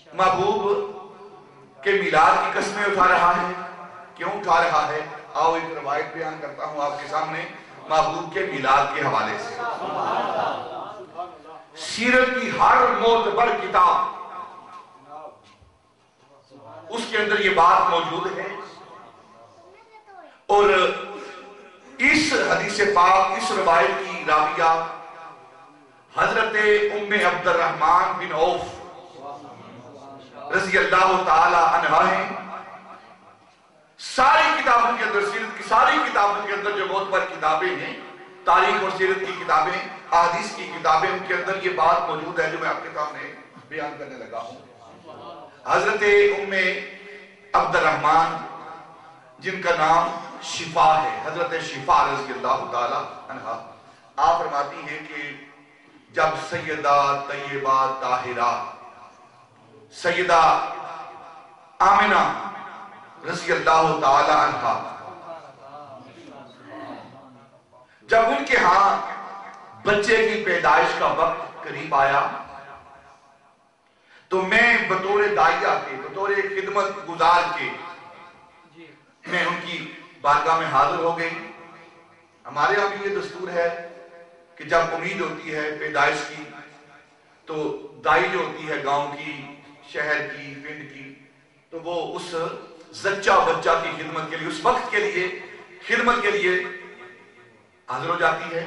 महबूब के मिलाद की कस्में उठा रहा है। क्यों उठा रहा है? आओ एक रवायत बयान करता हूं आपके सामने महबूब के मिलाद के हवाले से। सीरत की हर मोतबर किताब उसके अंदर ये बात मौजूद है। और इस हदीस पाक, इस रवायत की राविया हजरत उम्मे अब्दुर्रहमान बिन औफ रज़ी अल्लाह ताला अन्हा है। सारी किताबों के अंदर, सीरत की सारी किताबों के अंदर जो मोतबर किताबें हैं, तारीख और सीरत की किताबें, अहादीस की किताबें, उनके अंदर ये बात मौजूद है जो मैं आपके सामने बयान करने लगा हूं। हजरत उम्मे अब्दुर्रहमान जिनका नाम शिफा है, हजरत शिफा रज़ी अल्लाह ताला अन्हा, आप फरमाती हैं कि जब सैयदा तैयबा ताहिरा सैयदा आमिना रज़ी अल्लाह ताला अन्हा जब उनके यहां बच्चे की पैदाइश का वक्त करीब आया तो मैं बतौर दाइया के, बतौर खिदमत गुजार के मैं उनकी बारगाह में हाजिर हो गई। हमारे यहां भी ये दस्तूर है कि जब उम्मीद होती है पैदाइश की तो दाई जो होती है गांव की, शहर की, पिंड की, तो वो उस जच्चा बच्चा की खिदमत के लिए, उस वक्त के लिए खिदमत के लिए हाजिर हो जाती है।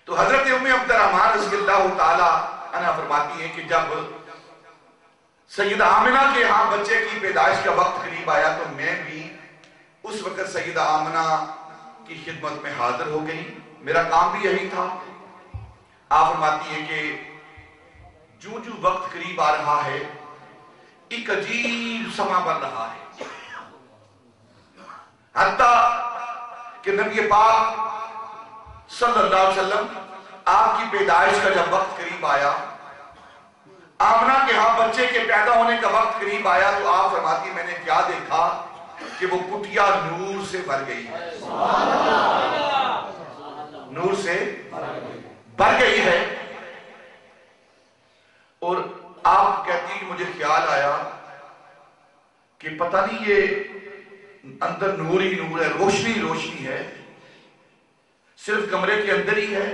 तो हजरत उम्मे अब्दुर्रहमान रज़ी अल्लाह ताला अन्हा फरमाती है कि जब सैयदा आमिना के यहां बच्चे की पैदाइश का वक्त करीब आया तो मैं भी उस वक्त सैयदा आमिना की खिदमत में हाजिर हो गई। मेरा काम भी यही था। आप फरमाती है कि जो जो वक्त करीब आ रहा है एक अजीब समा बन रहा है, हत्ता कि नबी पाक सल्लल्लाहु अलैहि वसल्लम आपकी पैदाइश का जब वक्त करीब आया, आमना के यहां बच्चे के पैदा होने का वक्त करीब आया, तो आप फरमाती मैंने क्या देखा कि वो कुटिया नूर से भर गई है, नूर से भर गई है। और आप कहती कि मुझे ख्याल आया कि पता नहीं ये अंदर नूर ही नूर है, रोशनी रोशनी है, सिर्फ कमरे के अंदर ही है,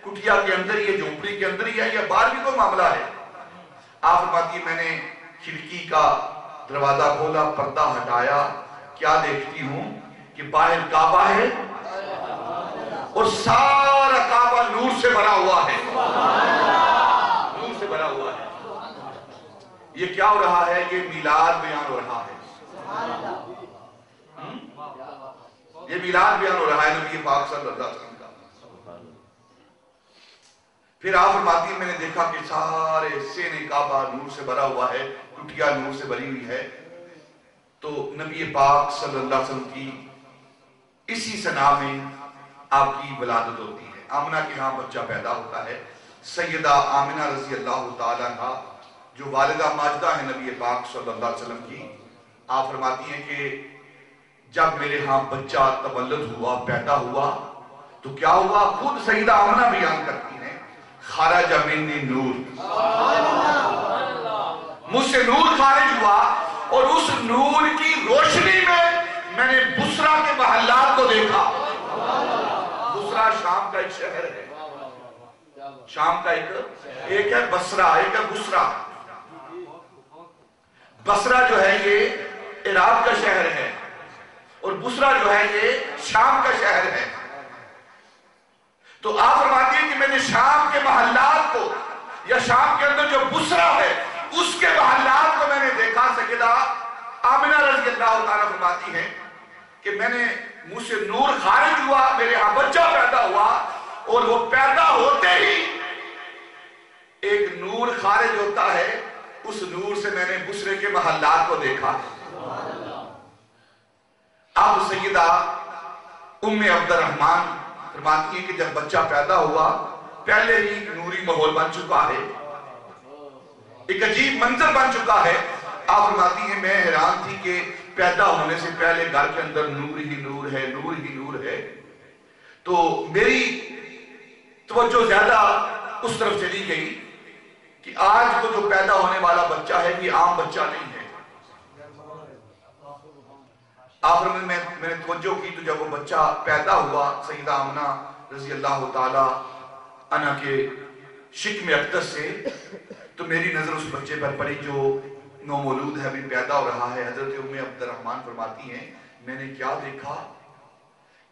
कुटिया के अंदर ही है, झोपड़ी के अंदर ही है, या बाहर भी कोई मामला है? आप फरमाती मैंने खिड़की का दरवाजा खोला, पर्दा हटाया, क्या देखती हूं कि बाहर काबा है और सारा काबा नूर से भरा हुआ है, नूर से भरा हुआ है। ये क्या हो रहा है? ये मिलाद बयान हो रहा है, ये मिलाद बयान हो रहा है नबी पाक सल्लल्लाहु अलैहि वसल्लम का। फिर आप फरमाती मैंने देखा कि सारे सेने काबा नूर से भरा हुआ है, कुटिया नूर से भरी हुई है। तो नबी पाक सल्लल्लाहु अलैहि वसल्लम की इसी सना में आपकी विलादत होती है। आमिना के यहाँ बच्चा पैदा होता है। सैयदा आमिना रज़ी अल्लाह ताला अन्हा जो वालिदा माजिदा है नबी पाक सल्लल्लाहु अलैहि वसल्म की, आप फरमाती हैं कि जब मेरे यहाँ बच्चा तवल्लुद हुआ, पैदा हुआ, तो क्या हुआ? खुद सैयदा आमिना बयान करती हैं, खारज मिन्नी नूर, मुझसे नूर खारिज हुआ और उस नूर की रोशनी में मैंने बुसरा के महल्लात को देखा। बुसरा शाम का एक शहर है, शाम का एक है बसरा, एक है बुसरा। बसरा जो है ये इराक का शहर है और बुसरा जो है ये शाम का शहर है। तो आप फरमाती हैं कि मैंने शाम के महल्लात को, या शाम के अंदर जो बुसरा है उसके महल्लात को मैंने देखा। सैयदा आमिना रज़ी अल्लाह ताला फरमाती हैं कि मैंने मुंह से नूर खारिज हुआ, मेरे यहां बच्चा पैदा हुआ और वो पैदा होते ही एक नूर खारिज होता है, उस नूर से मैंने बुसरे के महल्लात को देखा। अब सैयदा उम्मे अब्दुर्रहमान फरमाती है कि जब बच्चा पैदा हुआ पहले ही एक नूरी माहौल बन चुका है, एक अजीब मंजर बन चुका है। आप फरमाती हैं मैं हैरान थी कि पैदा होने से पहले घर के अंदर नूर ही नूर है, नूर ही नूर है। तो मेरी तवज्जो ज्यादा उस तरफ चली गई کہ آج کو جو پیدا ہونے والا بچہ ہے یہ عام بچہ نہیں ہے. آخر میں میں نے توجہ کی تو جب وہ بچہ پیدا ہوا سیدہ آمنہ رضی اللہ تعالی عنہ کے شکم اقدس سے، تو میری نظر اس بچے پر پڑی جو نومولود ہے، ابھی پیدا ہو رہا ہے. حضرت ام عبد الرحمن فرماتی ہیں میں نے کیا دیکھا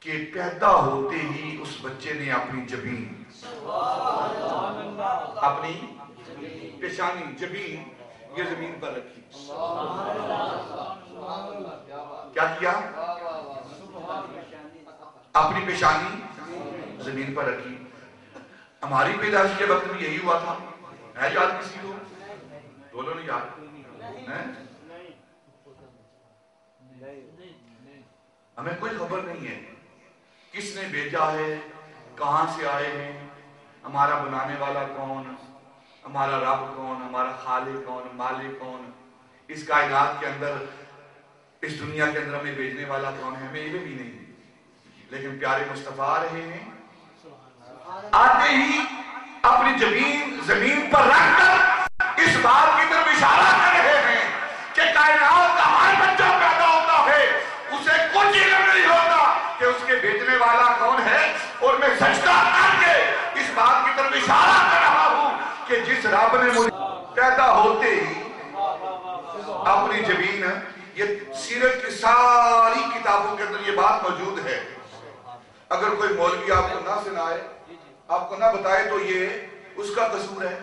کہ پیدا ہوتے ہی اس بچے نے اپنی جبین، اپنی پیشانی، جبین یہ زمین پر رکھی. کیا کیا؟ اپنی پیشانی زمین پر رکھی. ہماری پیدائش کے وقت بھی یہی ہوا تھا، ہے یاد کسی کو؟ بولو نہیں یاد. ہمیں کوئی خبر نہیں ہے کس نے بھیجا ہے، کہاں سے آئے ہیں، ہمارا بنانے والا کون، ہمارا رب کون، ہمارا خالق کون، مالک کون، اس کائنات کے اندر، اس دنیا کے اندر ہمیں بھیجنے والا کون ہے، ہمیں یہ بھی نہیں. لیکن پیارے مصطفیٰ آ رہے ہیں، آتے ہی اپنی جبین زمین پر رکھ کر اس بات کی طرف اشارہ کر رہے ہیں کہ کائنات کا ہر بچہ پیدا ہوتا ہے اسے کچھ علم نہیں ہوتا کہ اس کے بھیجنے والا کون ہے، اور میں سجدہ کر کے اس بات کی طرف اشارہ کر رہا ہوں کہ جس رب نے مجھے پیدا ہوتے ہی اپنی جبین، یہ سیرت کی ساری کتابوں کے اندر یہ بات موجود ہے. اگر کوئی مولوی آپ کو نہ سنائے، آپ کو نہ بتائے تو یہ اس کا قصور ہے.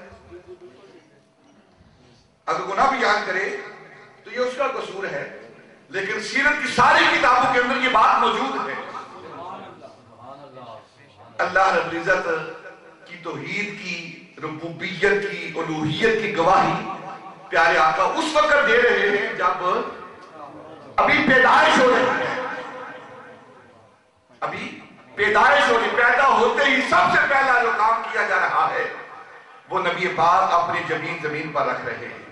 اگر وہ نہ بیان کرے تو یہ اس کا قصور ہے. لیکن سیرت کی ساری کتابوں کے اندر یہ بات موجود ہے. اللہ رب العزت کی توحید کی، ربوبیت کی، الوہیت کی گواہی پیارے آقا اس وقت دے رہے ہیں جب ابھی پیدائش ہو رہی ہے. ابھی پیدائش ہو رہی، پیدا ہوتے ہی سب سے پہلا جو کام کیا جا رہا ہے وہ نبی پاک اپنی جبین زمین پر رکھ رہے ہیں.